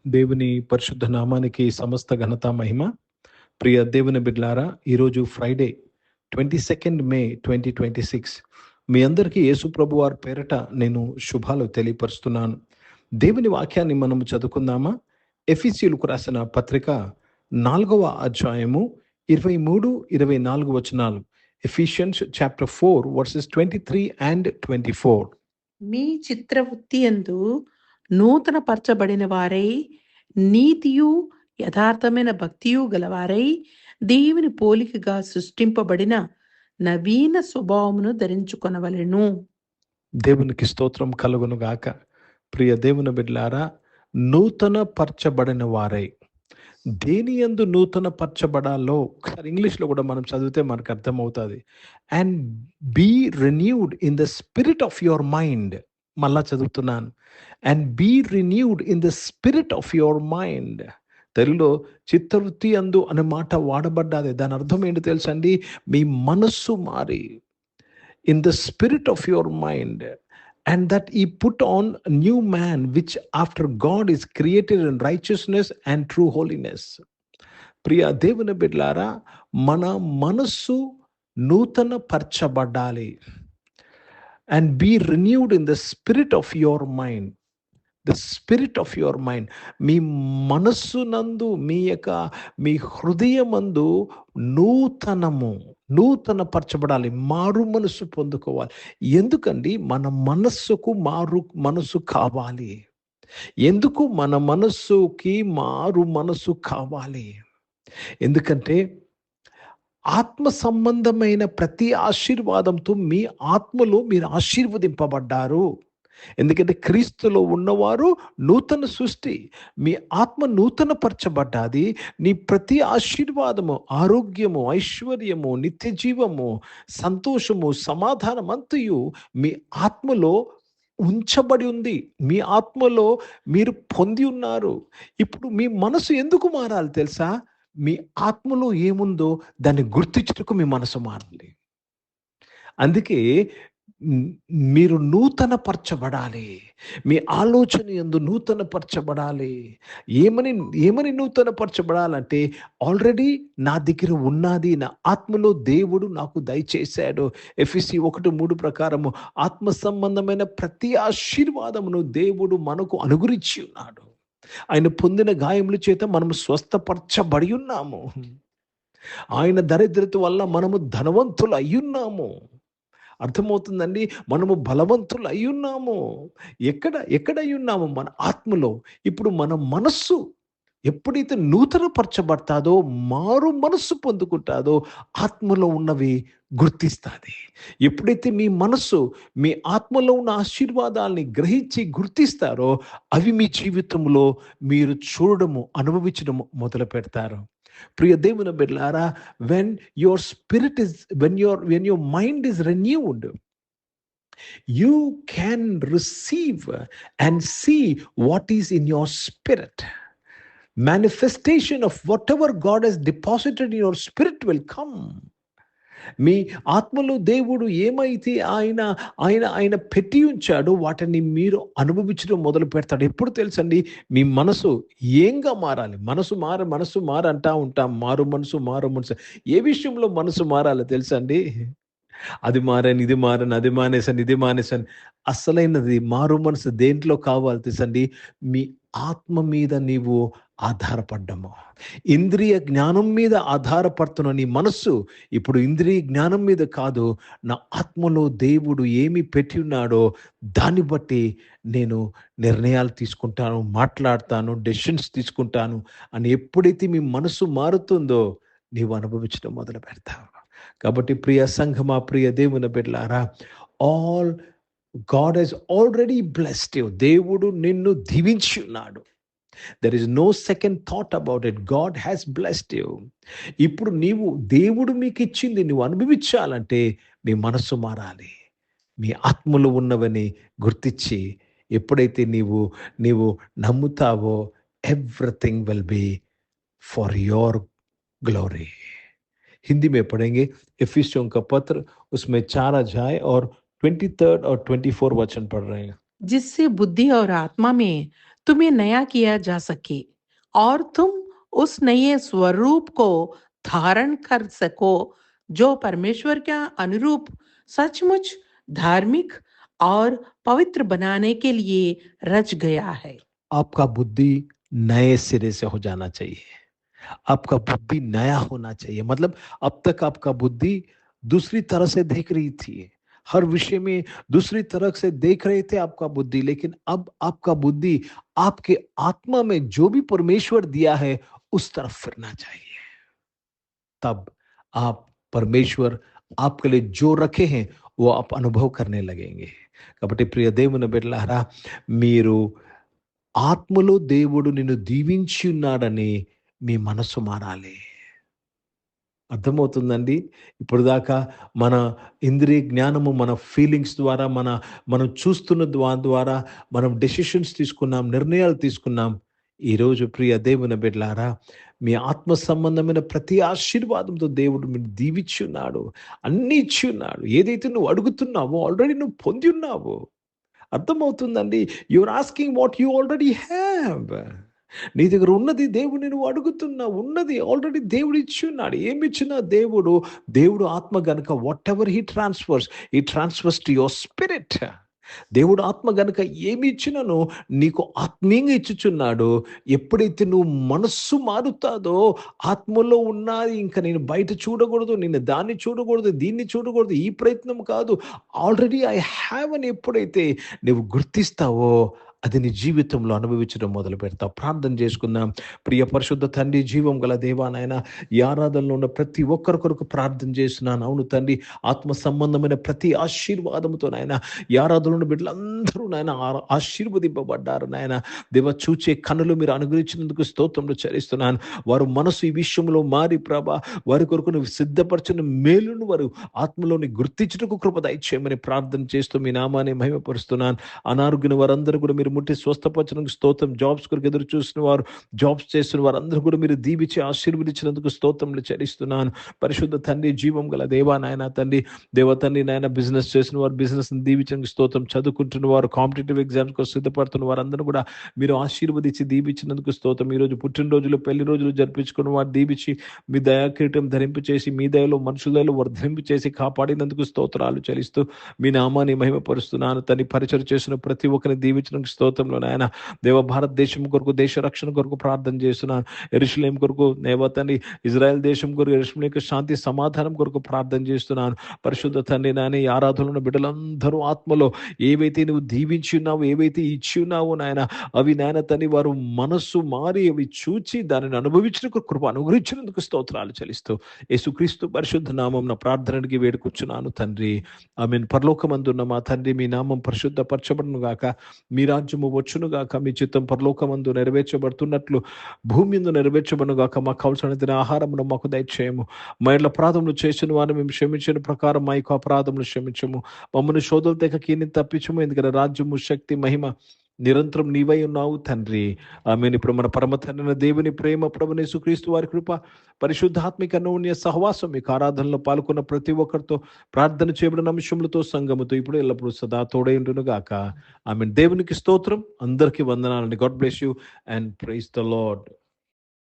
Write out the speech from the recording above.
దేవుని పరిశుద్ధ నామానికి సమస్త ఘనత మహిమ. ప్రియ దేవుని బిడ్లారా, ఈరోజు ఫ్రైడే 22 మే 2026 మీ అందరికీ యేసు ప్రభు వారి పేరట నేను శుభాలు తెలియపరుస్తున్నాను. దేవుని వాక్యాన్ని మనం చదువుకుందామా? ఎఫెసీయులకు రాసిన పత్రిక 4వ అధ్యాయము 23-24 వచనాలు. Ephesians chapter 4 verses 23 and 24. మీ చిత్రవృత్తి యందు నూతన పరచబడిన వారై నీతియు యథార్థమైన భక్తియు గలవారై దేవుని పోలికగా సృష్టింపబడిన నవీన స్వభావమును ధరించుకొనవలెను. దేవునికి స్తోత్రం కలుగును గాక. ప్రియ దేవుని బిడ్డలారా, నూతన పరచబడిన వారై దేని యందు నూతన పరచబడాలో ఒకసారి ఇంగ్లీష్లో కూడా మనం చదివితే మనకు అర్థమవుతుంది. And be renewed in the spirit of your mind. మళ్ళా చదువుతున్నాను. And be renewed in the spirit of your mind. తెలుగులో చిత్తవృత్తి అందు అనే మాట వాడబడ్డాది. దాని అర్థం ఏంటి తెలుసండి? మీ మనస్సు మారి, in the spirit of your mind, and that he put on a new man which after God is created in righteousness and true holiness. ప్రియ దేవుని బిడ్డలారా, మన మనస్సు నూతన పరచబడాలి. and be renewed in the spirit of your mind. the spirit of your mind. మీ మనస్సు నందు, మీ హృదయమందు నూతన పరచబడాలి, మారు మనసు పొందుకోవాలి. ఎందుకండి మన మనస్సుకు మారు మనసు కావాలి? ఎందుకు మన మనస్సుకి మారు మనసు కావాలి? ఎందుకంటే ఆత్మ సంబంధమైన ప్రతి ఆశీర్వాదంతో మీ ఆత్మలో మీరు ఆశీర్వదింపబడ్డారు. ఎందుకంటే క్రీస్తులో ఉన్నవారు నూతన సృష్టి. మీ ఆత్మ నూతన పరచబడ్డాది. నీ ప్రతి ఆశీర్వాదము, ఆరోగ్యము, ఐశ్వర్యము, నిత్య జీవము, సంతోషము, సమాధానం అంతయు మీ ఆత్మలో ఉంచబడి ఉంది. మీ ఆత్మలో మీరు పొంది ఉన్నారు. ఇప్పుడు మీ మనసు ఎందుకు మారాలి తెలుసా? మీ ఆత్మలో ఏముందో దాన్ని గుర్తించుటకు మీ మనసు మారాలి. అందుకే మీరు నూతన పరచబడాలి. మీ ఆలోచన యందు నూతన పరచబడాలి. ఏమని నూతన పరచబడాలంటే, ఆల్రెడీ నా దగ్గర ఉన్నది, నా ఆత్మలో దేవుడు నాకు దయచేశాడు. ఎఫెసీ 1:3 ప్రకారము ఆత్మ సంబంధమైన ప్రతి ఆశీర్వాదమును దేవుడు మనకు అనుగ్రహించి ఉన్నాడు. ఆయన పొందిన గాయముల చేత మనము స్వస్థపరచబడి ఉన్నాము. ఆయన దరిద్రత వల్ల మనము ధనవంతులు అయ్యున్నాము. అర్థమవుతుందండి? మనము బలవంతులు అయ్యున్నాము. ఎక్కడ అయ్యున్నాము? మన ఆత్మలో. ఇప్పుడు మన మనస్సు ఎప్పుడైతే నూతన పరచబడతాదో, మారు మనస్సు పొందుకుంటాదో, ఆత్మలో ఉన్నవి గుర్తిస్తుంది. ఎప్పుడైతే మీ మనస్సు మీ ఆత్మలో ఉన్న ఆశీర్వాదాలని గ్రహించి గుర్తిస్తారో, అవి మీ జీవితంలో మీరు చూడడము, అనుభవించడము మొదలు పెడతారు. ప్రియ దేవుని బిడ్డలారా, when your mind is renewed, you can receive and see what is in your spirit. Manifestation of whatever God has deposited in your spirit will come. మీ ఆత్మలో దేవుడు ఏమైతే ఆయన పెట్టి ఉంచాడో వాటిని మీరు అనుభవించడం మొదలు పెడతాడు. ఎప్పుడు తెలుసండి? మీ మనసు ఏంగా మారాలి. మనసు అంటా ఉంటాం. మారు మనసు. ఏ విషయంలో మనసు మారాలి తెలుసండి? అది మారాను, ఇది మారాను, అది మానేశాను, ఇది మానేశాను. అసలైనది మారు మనసు దేంట్లో కావాలి తెలుసండి? మీ ఆత్మ మీద నీవు ఆధారపడ్డము. ఇంద్రియ జ్ఞానం మీద ఆధారపడుతున్న నీ మనస్సు ఇప్పుడు ఇంద్రియ జ్ఞానం మీద కాదు, నా ఆత్మలో దేవుడు ఏమి పెట్టి ఉన్నాడో దాన్ని బట్టి నేను నిర్ణయాలు తీసుకుంటాను, మాట్లాడతాను, డెసిషన్స్ తీసుకుంటాను అని ఎప్పుడైతే మీ మనసు మారుతుందో నీవు అనుభవించడం మొదలు పెడతావు. కాబట్టి ప్రియ సంఘమా, ప్రియ దేవుని బిడ్డలారా, God has already blessed you. దేవుడు నిన్ను దీవించి ఉన్నాడు. There is no second thought about it. God has blessed you. ఇప్పుడు దేవుడు మీకు ఇచ్చింది నువ్వు అనుభవించాలంటే నీ మనస్సు మారాలి. మీ ఆత్మలో ఉన్నవని గుర్తించి ఎప్పుడైతే నీవు నమ్ముతావో, everything will be for your glory. Hindi में पढ़ेंगे एफिसियों का पत्र, उसमें 4 अध्याय और 23rd और 24 वचन पढ़ रहे हैं. जिससे बुद्धि और आत्मा में तुम्हें नया किया जा सके और तुम उस नए स्वरूप को धारण कर सको जो परमेश्वर के अनुरूप सचमुच धार्मिक और पवित्र बनाने के लिए रच गया है। आपका बुद्धि नए सिरे से हो जाना चाहिए। आपका बुद्धि नया होना चाहिए। मतलब अब तक आपका बुद्धि दूसरी तरह से देख रही थी, हर विषय में दूसरी तरह से देख रहे थे आपका बुद्धि, लेकिन अब आपका बुद्धि आपके आत्मा में जो भी परमेश्वर दिया है उस तरफ फिरना चाहिए। तब आप परमेश्वर आपके लिए जो रखे हैं वो आप अनुभव करने लगेंगे। కాబట్టి ప్రియ దేవుని బిడ్డలారా, మీరు ఆత్మలో దేవుడు నిన్ను దీవించి ఉన్నాడని మీ మనసు మారాలి. అర్థమవుతుందండి? ఇప్పటిదాకా మన ఇంద్రియ జ్ఞానము, మన ఫీలింగ్స్ ద్వారా, మనం చూస్తున్న ద్వారా మనం డెసిషన్స్ తీసుకున్నాం, నిర్ణయాలు తీసుకున్నాం. ఈరోజు ప్రియ దేవుని బిడ్డలారా, మీ ఆత్మ సంబంధమైన ప్రతి ఆశీర్వాదంతో దేవుడు మీరు దీవించి ఉన్నాడు. అన్నీ ఇచ్చి ఉన్నాడు. ఏదైతే నువ్వు అడుగుతున్నావో ఆల్రెడీ నువ్వు పొంది ఉన్నావు. అర్థమవుతుందండి? You're asking what you already have. నీ దగ్గర ఉన్నది దేవుడిని నువ్వు అడుగుతున్నావు. ఉన్నది ఆల్రెడీ దేవుడు ఇచ్చి ఉన్నాడు. ఏమి ఇచ్చినా దేవుడు ఆత్మ గనుక what ever he transfers to your spirit. దేవుడు ఆత్మ గనుక ఏమి ఇచ్చినను నీకు ఆత్మీయంగా ఇచ్చుచున్నాడు. ఎప్పుడైతే నువ్వు మనస్సు మారుతాదో, ఆత్మలో ఉన్నది ఇంకా నేను బయట చూడకూడదు, నేను దాన్ని చూడకూడదు, దీన్ని చూడకూడదు, ఈ ప్రయత్నం కాదు, ఆల్రెడీ ఐ హ్యావ్ అని ఎప్పుడైతే నువ్వు గుర్తిస్తావో అది నీ జీవితంలో అనుభవించడం మొదలు పెడతావు. ప్రార్థన చేసుకుందాం. ప్రియ పరిశుద్ధ తండ్రి, జీవం గల దేవా నాయన, ఈ ఆరాధనలో ఉన్న ప్రతి ఒక్కరి కొరకు ప్రార్థన చేస్తున్నాను. అవును తండ్రి, ఆత్మ సంబంధమైన ప్రతి ఆశీర్వాదంతో నాయన ఈ ఆరాధనలో ఉన్న బిడ్డలందరూ నాయన ఆశీర్వదింపబడ్డారు నాయన. దేవ, చూచే కన్నులు మీరు అనుగ్రహించినందుకు స్తోత్రములు చెల్లిస్తున్నాను. వారు మనసు ఈ విషయంలో మారి ప్రభా, వారి కొరకు నువ్వు సిద్ధపరిచిన మేలును వారు ఆత్మలోని గుర్తించుటకు కృప దయచేయమని ప్రార్థన చేస్తూ మీ నామాన్ని మహిమపరుస్తున్నాను. అనారోగ్యం వారందరూ కూడా మీరు ముట్టి స్వస్థపరచడానికి స్తోత్రం. జాబ్స్ కొరకు ఎదురు చూసిన వారు, జాబ్స్ చేస్తున్న వారందరూ కూడా మీరు దీవించి ఆశీర్వదించినందుకు స్తోత్రములు చెల్లిస్తున్నాను. పరిశుద్ధ తండ్రి, జీవం గల దేవా నాయన తండ్రి, దేవ తండ్రి నాయన, బిజినెస్ చేసిన వారు బిజినెస్ దీవించడానికి స్తోత్రం. చదువుకుంటున్న వారు, కాంపిటేటివ్ ఎగ్జామ్స్ కోసం సిద్ధపడుతున్న వారందరూ కూడా మీరు ఆశీర్వదించి దీవించినందుకు స్తోత్రం. ఈరోజు పుట్టినరోజులు, పెళ్లి రోజులు జరిపించుకున్న వారు దీవించి మీ దయా కిరీటం ధరింపు చేసి, మీ దయలో మనుషుల దయలో వర్ధింపు చేసి కాపాడినందుకు స్తోత్రాలు చెల్లిస్తూ మీ నామాన్ని మహిమపరుస్తున్నాను. తని పరిచయం చేసిన ప్రతి ఒక్కరిని దీవించడానికి స్తోత్రంలో నాయన. దేవ, భారతదేశం కొరకు, దేశ రక్షణ కొరకు ప్రార్థన చేస్తున్నాను. యెరూషలేం కొరకు, దేవ తండ్రి, ఇజ్రాయెల్ దేశం కొరకు, యెరూషలేం యొక్క శాంతి సమాధానం కొరకు ప్రార్థన చేస్తున్నాను. పరిశుద్ధ తండ్రి నాయన, ఈ ఆరాధనలో బిడ్డలందరూ ఆత్మలో ఏవైతే నువ్వు దీవించి ఉన్నావో, ఏవైతే ఇచ్చి ఉన్నావో నాయన, అవి నాయన తండ్రి వారు మనస్సు మారి అవి చూచి దానిని అనుభవించిన కృప అనుగ్రహించినందుకు స్తోత్రాలు చెల్లిస్తూ యేసుక్రీస్తు పరిశుద్ధ నామం నా ప్రార్థనకి వేడుకొచ్చున్నాను తండ్రి. ఆమేన్. పరలోకమందున్న మా తండ్రి, మీ నామం పరిశుద్ధ పరచబడును గాక, మీ రాజ్యము వచ్చును గాక, మీ చిత్తం పరలోకమందు నెరవేర్చబడుతున్నట్లు భూమి యందు నెరవేర్చబడును గాక. మాకు కావలసిన ఆహారమును మాకు దయచేయము. మా ఇండ్ల అపరాధములు చేసిన వారిని మేము క్షమించిన ప్రకారం మా యొక్క అపరాధములు క్షమించము. మమ్మల్ని శోధనల తెగ కీని తప్పించము. ఎందుకంటే రాజ్యము, శక్తి, మహిమ నిరంతరం నీవై ఉన్నావు తండ్రి. ఆమేన్. ఇప్పుడు మన పరమ తండ్రి దేవుని ప్రేమ, ప్రభువైన యేసుక్రీస్తు వారి కృప, పరిశుద్ధాత్మిక అన్యోన్య సహవాసం మీకు ఆరాధనలో పాల్గొన్న ప్రతి ఒక్కరితో, ప్రార్థన చేయబడిన అంశములతో, సంఘముతో ఇప్పుడు ఎల్లప్పుడూ సదా తోడై ఉండును గాక. ఆమేన్. దేవునికి స్తోత్రం. అందరికీ వందనాలండి. God bless you and praise the lord.